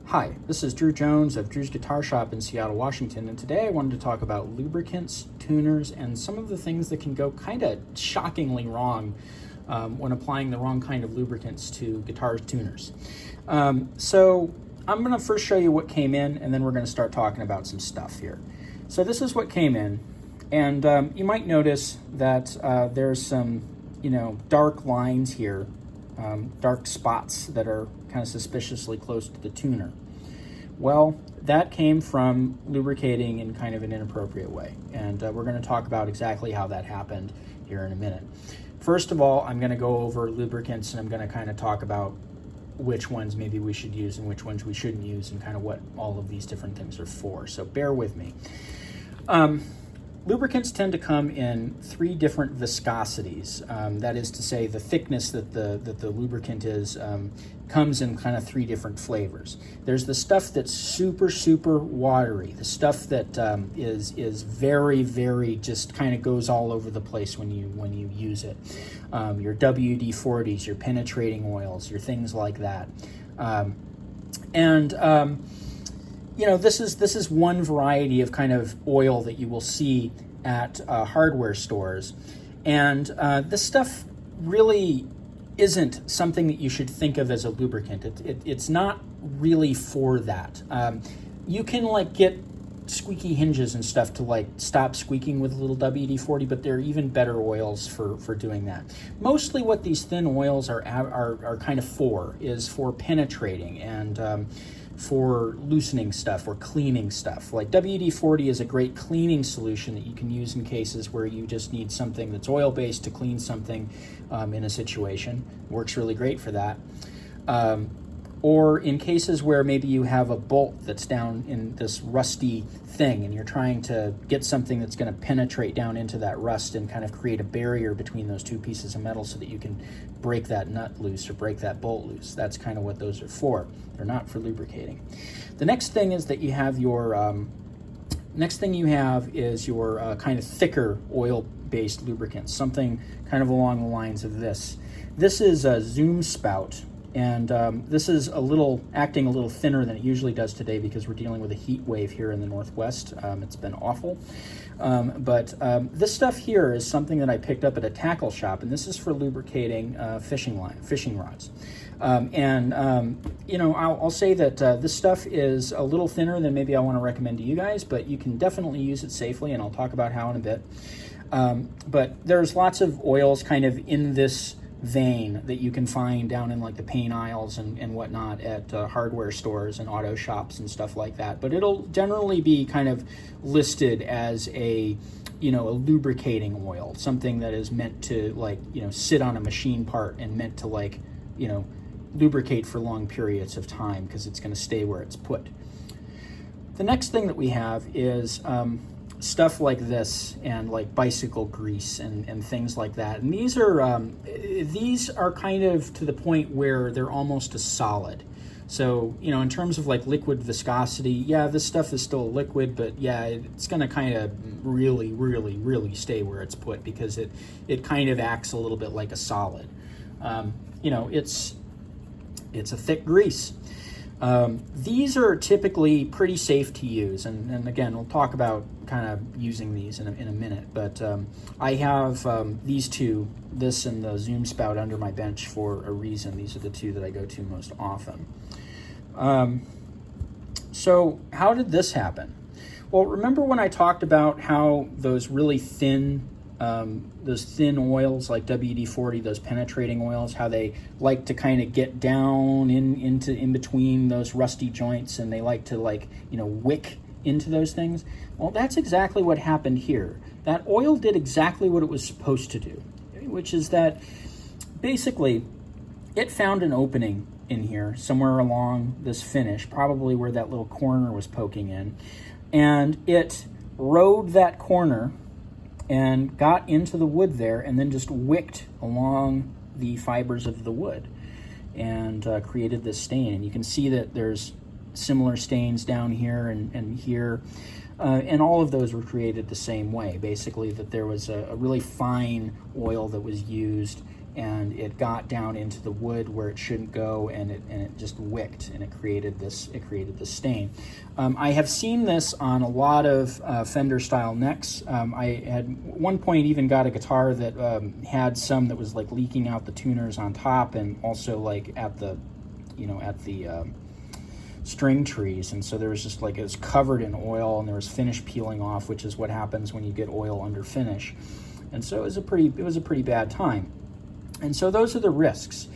Hi, this is Drew Jones of Drew's Guitar Shop in Seattle, Washington, and today I wanted to talk about lubricants, tuners, and some of the things that can go kind of shockingly wrong when applying the wrong kind of lubricants to guitar tuners. So I'm going to first show you what came in, and then we're going to start talking about some stuff here. So this is what came in, and you might notice that there's some, dark lines here, dark spots that are kind of suspiciously close to the tuner. Well, that came from lubricating in kind of an inappropriate way, and we're going to talk about exactly how that happened here in a minute. First of all, I'm going to go over lubricants, and I'm going to kind of talk about which ones maybe we should use and which ones we shouldn't use, and kind of what all of these different things are for. So bear with me. Lubricants tend to come in three different viscosities. That is to say, the thickness that the lubricant is comes in kind of three different flavors. There's the stuff that's super watery, the stuff that is very just kind of goes all over the place when you use it. Your WD-40s, your penetrating oils, your things like that. This is one variety of kind of oil that you will see at hardware stores. And this stuff really isn't something that you should think of as a lubricant. It's not really for that. You can get squeaky hinges and stuff to stop squeaking with a little WD-40, but there are even better oils for doing that. Mostly what these thin oils are kind of is for penetrating and for loosening stuff or cleaning stuff. Like WD-40 is a great cleaning solution that you can use in cases where you just need something that's oil-based to clean something in a situation. Works really great for that. Or in cases where maybe you have a bolt that's down in this rusty thing and you're trying to get something that's going to penetrate down into that rust and kind of create a barrier between those two pieces of metal so that you can break that nut loose or break that bolt loose. That's kind of what those are for. They're not for lubricating. The next thing is that you have your kind of thicker oil-based lubricants, something kind of along the lines of this. This is a Zoom spout. And this is acting a little thinner than it usually does today because we're dealing with a heat wave here in the Northwest. It's been awful. But this stuff here is something that I picked up at a tackle shop, and this is for lubricating fishing rods. I'll say that this stuff is a little thinner than maybe I want to recommend to you guys, but you can definitely use it safely, and I'll talk about how in a bit. But there's lots of oils kind of in this vein that you can find down in the paint aisles and whatnot at hardware stores and auto shops and stuff like that. But it'll generally be kind of listed as a lubricating oil, something that is meant to sit on a machine part and meant to lubricate for long periods of time because it's going to stay where it's put. The next thing that we have is stuff like this and bicycle grease and things like that. And these are kind of to the point where they're almost a solid. So, in terms of liquid viscosity, yeah, this stuff is still a liquid, but yeah, it's going to kind of really stay where it's put because it kind of acts a little bit like a solid. It's a thick grease. These are typically pretty safe to use, and again, we'll talk about kind of using these in a minute, but I have these two, this and the Zoom spout, under my bench for a reason. These are the two that I go to most often. So how did this happen? Well, remember when I talked about how those really thin oils like WD-40, those penetrating oils, how they like to kind of get down in between those rusty joints, and they like to wick into those things? Well, that's exactly what happened here. That oil did exactly what it was supposed to do, which is that basically it found an opening in here somewhere along this finish, probably where that little corner was poking in, and it rode that corner and got into the wood there and then just wicked along the fibers of the wood and created this stain. And you can see that there's similar stains down here and here. And all of those were created the same way, basically, that there was a really fine oil that was used and it got down into the wood where it shouldn't go, and it just wicked, and it created this stain. I have seen this on a lot of Fender style necks. I had one point even got a guitar that had some that was like leaking out the tuners on top, and also like at the string trees, and so there was just like, it was covered in oil, and there was finish peeling off, which is what happens when you get oil under finish. And so it was a pretty bad time. And so those are the risks.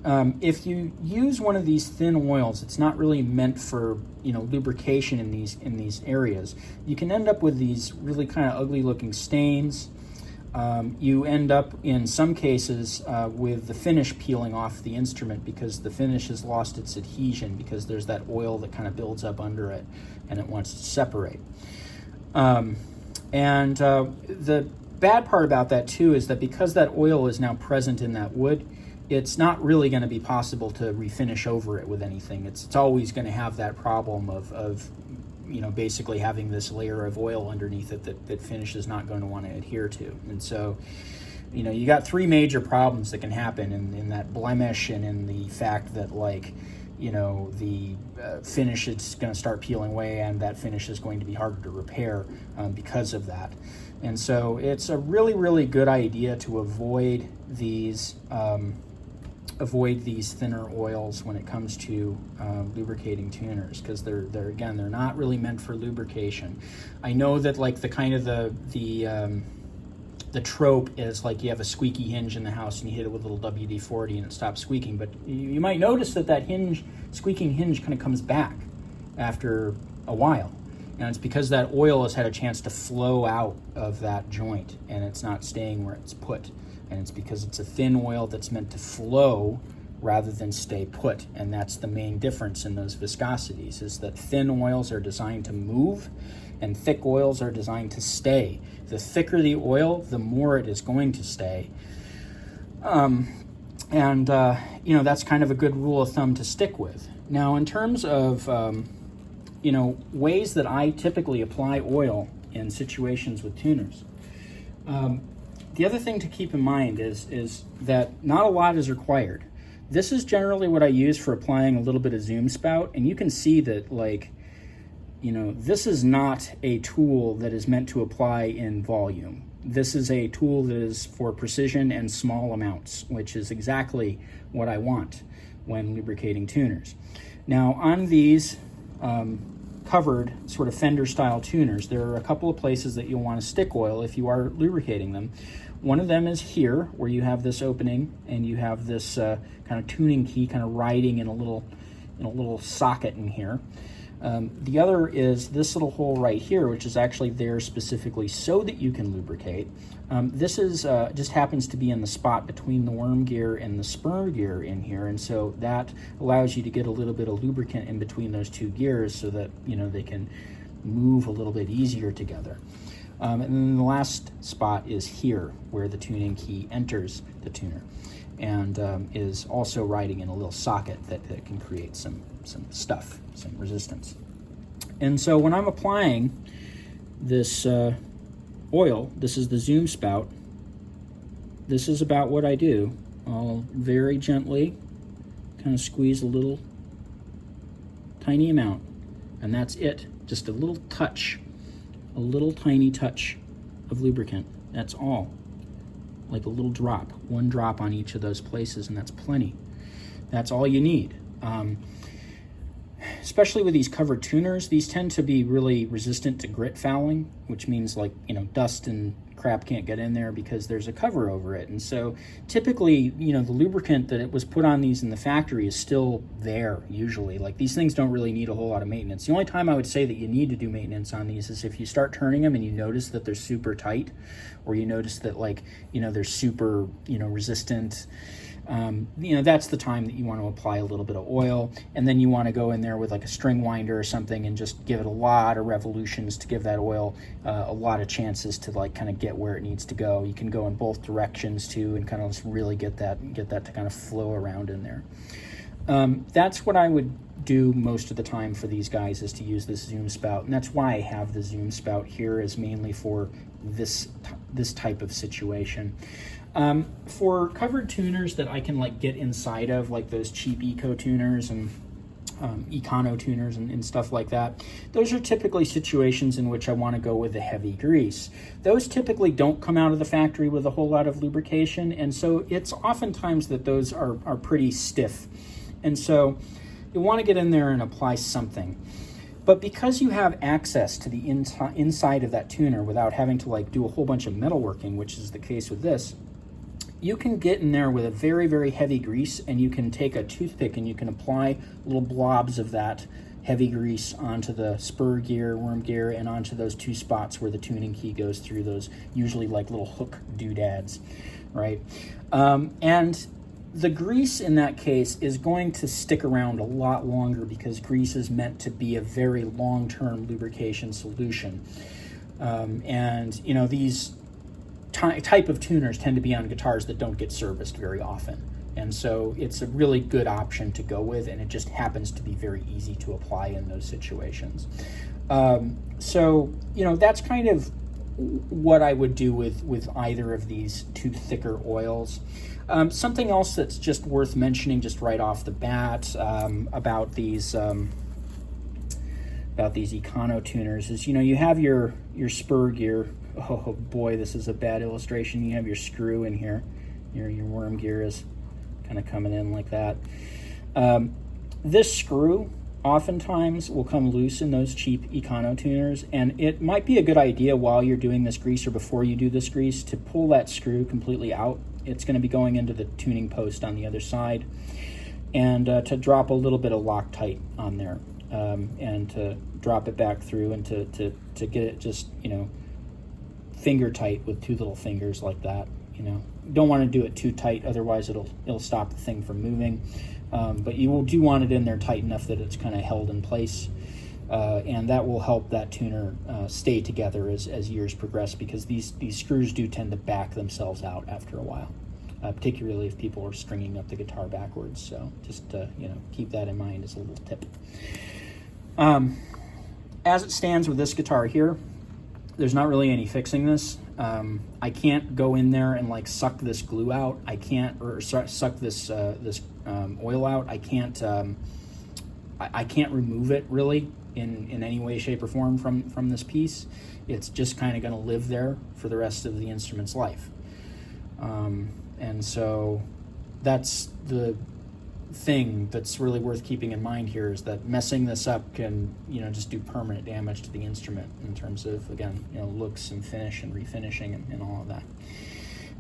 If you use one of these thin oils, it's not really meant for lubrication in these areas. You can end up with these really kind of ugly looking stains. You end up in some cases with the finish peeling off the instrument because the finish has lost its adhesion, because there's that oil that kind of builds up under it and it wants to separate. The bad part about that too is that because that oil is now present in that wood, it's not really going to be possible to refinish over it with anything. It's always going to have that problem of basically having this layer of oil underneath it that finish is not going to want to adhere to. And so, you got three major problems that can happen in that blemish, and in the fact that the finish is going to start peeling away, and that finish is going to be harder to repair because of that. And so it's a really, really good idea to avoid these thinner oils when it comes to lubricating tuners, because they're not really meant for lubrication. I know that like the kind of the trope is like you have a squeaky hinge in the house and you hit it with a little WD-40 and it stops squeaking, but you might notice that squeaking hinge kind of comes back after a while. And it's because that oil has had a chance to flow out of that joint, and it's not staying where it's put. And it's because it's a thin oil that's meant to flow rather than stay put. And that's the main difference in those viscosities, is that thin oils are designed to move and thick oils are designed to stay. The thicker the oil, the more it is going to stay. That's kind of a good rule of thumb to stick with. Now, in terms of ways that I typically apply oil in situations with tuners, the other thing to keep in mind is that not a lot is required. This is generally what I use for applying a little bit of zoom spout, and you can see that this is not a tool that is meant to apply in volume. This is a tool that is for precision and small amounts, which is exactly what I want when lubricating tuners. Now, on these covered sort of Fender style tuners, there are a couple of places that you'll want to stick oil if you are lubricating them. One of them is here, where you have this opening and you have this kind of tuning key kind of riding in a little socket in here. The other is this little hole right here, which is actually there specifically so that you can lubricate. This is just happens to be in the spot between the worm gear and the spur gear in here, and so that allows you to get a little bit of lubricant in between those two gears so that they can move a little bit easier together. And then the last spot is here, where the tuning key enters the tuner, and is also riding in a little socket that can create some resistance. And so when I'm applying this oil, this is the zoom spout, this is about what I do. I'll very gently kind of squeeze a little tiny amount, and that's it. Just a little touch, a little tiny touch of lubricant. That's all. Like a little drop, one drop on each of those places, and that's plenty. That's all you need. Especially with these covered tuners, these tend to be really resistant to grit fouling, which means dust and crap can't get in there because there's a cover over it. And so typically, the lubricant that it was put on these in the factory is still there usually. Like, these things don't really need a whole lot of maintenance. The only time I would say that you need to do maintenance on these is if you start turning them and you notice that they're super tight, or you notice that they're super, resistant. That's the time that you want to apply a little bit of oil, and then you want to go in there with like a string winder or something and just give it a lot of revolutions to give that oil a lot of chances to kind of get where it needs to go. You can go in both directions too, and kind of just really get that to kind of flow around in there. That's what I would do most of the time for these guys, is to use this zoom spout, and that's why I have the zoom spout here, is mainly for this type of situation. For covered tuners that I can like get inside of, like those cheap eco tuners and econo tuners and stuff like that, those are typically situations in which I want to go with a heavy grease. Those typically don't come out of the factory with a whole lot of lubrication, and so it's oftentimes that those are pretty stiff, and so you want to get in there and apply something. But because you have access to the inside of that tuner without having to like do a whole bunch of metalworking, which is the case with this, you can get in there with a very, very heavy grease, and you can take a toothpick and you can apply little blobs of that heavy grease onto the spur gear, worm gear, and onto those two spots where the tuning key goes through, those usually like little hook doodads, right? And the grease in that case is going to stick around a lot longer because grease is meant to be a very long-term lubrication solution. And you know, these type of tuners tend to be on guitars that don't get serviced very often, and so it's a really good option to go with, and it just happens to be very easy to apply in those situations. So you know, that's kind of what I would do with either of these two thicker oils. Something else that's just worth mentioning just right off the bat about these econo tuners is, you know, you have your spur gear. Oh boy, this is a bad illustration. You have your screw in here. Your worm gear is kind of coming in like that. This screw oftentimes will come loose in those cheap econo tuners, and it might be a good idea while you're doing this grease or before you do this grease to pull that screw completely out. It's going to be going into the tuning post on the other side, and to drop a little bit of Loctite on there, and to drop it back through, and to get it just, you know, finger tight with two little fingers like that. You know, don't want to do it too tight, otherwise it'll stop the thing from moving. But you do want it in there tight enough that it's kind of held in place, and that will help that tuner stay together as years progress, because these screws do tend to back themselves out after a while, particularly if people are stringing up the guitar backwards. So just you know, keep that in mind as a little tip. As it stands with this guitar here, there's not really any fixing this. I can't go in there and like suck this glue out. I can't, or suck this oil out. I can't remove it really in any way, shape, or form from this piece. It's just kind of going to live there for the rest of the instrument's life. And so that's the thing that's really worth keeping in mind here, is that messing this up can, you know, just do permanent damage to the instrument in terms of, again, you know, looks and finish and refinishing and all of that.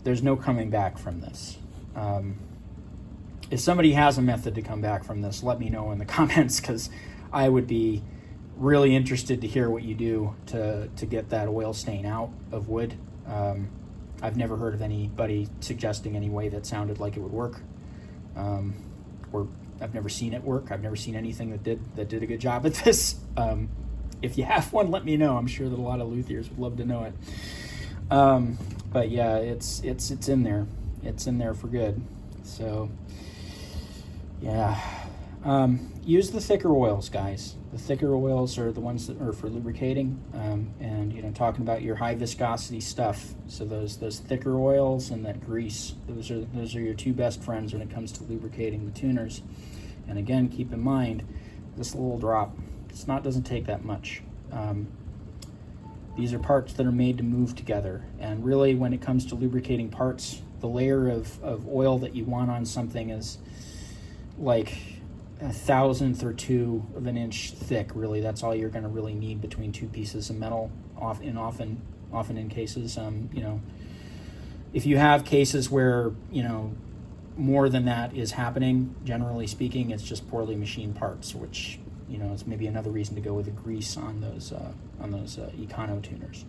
There's no coming back from this. If somebody has a method to come back from this, let me know in the comments, because I would be really interested to hear what you do to get that oil stain out of wood. I've never heard of anybody suggesting any way that sounded like it would work. Or I've never seen it work. I've never seen anything that did a good job at this. If you have one, let me know. I'm sure that a lot of luthiers would love to know it. But yeah, it's in there. It's in there for good. So yeah, use the thicker oils, guys. The thicker oils are the ones that are for lubricating, and you know, talking about your high viscosity stuff. So those thicker oils and that grease, those are your two best friends when it comes to lubricating the tuners. And again, keep in mind, this little drop, doesn't take that much. These are parts that are made to move together, and really, when it comes to lubricating parts, the layer of oil that you want on something is like 1/1000th or 2 of an inch thick. Really, that's all you're going to really need between two pieces of metal. Often in cases, you know, if you have cases where, you know, more than that is happening, generally speaking, it's just poorly machined parts, which, you know, is maybe another reason to go with a grease on those econo tuners.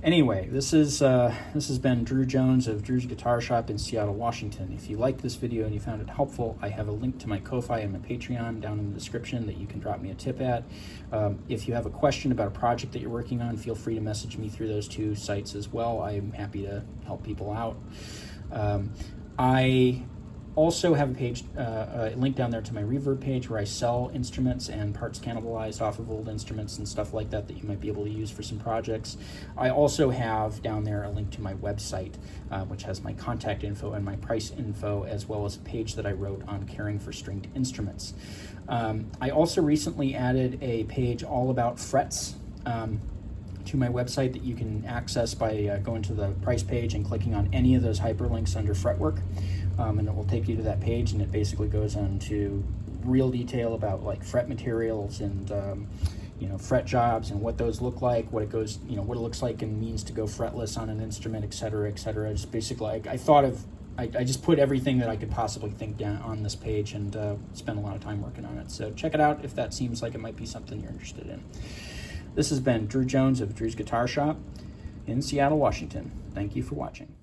Anyway, this has been Drew Jones of Drew's Guitar Shop in Seattle, Washington. If you liked this video and you found it helpful, I have a link to my Ko-Fi and my Patreon down in the description that you can drop me a tip at. If you have a question about a project that you're working on, feel free to message me through those two sites as well. I'm happy to help people out. I also have a page, a link down there to my Reverb page where I sell instruments and parts cannibalized off of old instruments and stuff like that that you might be able to use for some projects. I also have down there a link to my website, which has my contact info and my price info, as well as a page that I wrote on caring for stringed instruments. I also recently added a page all about frets to my website that you can access by going to the price page and clicking on any of those hyperlinks under fretwork, and it will take you to that page, and it basically goes into real detail about like fret materials and you know, fret jobs and what those look like, what it goes, you know, what it looks like and means to go fretless on an instrument, et cetera, et cetera. Just basically, I just put everything that I could possibly think down on this page and spent a lot of time working on it. So check it out if that seems like it might be something you're interested in. This has been Drew Jones of Drew's Guitar Shop in Seattle, Washington. Thank you for watching.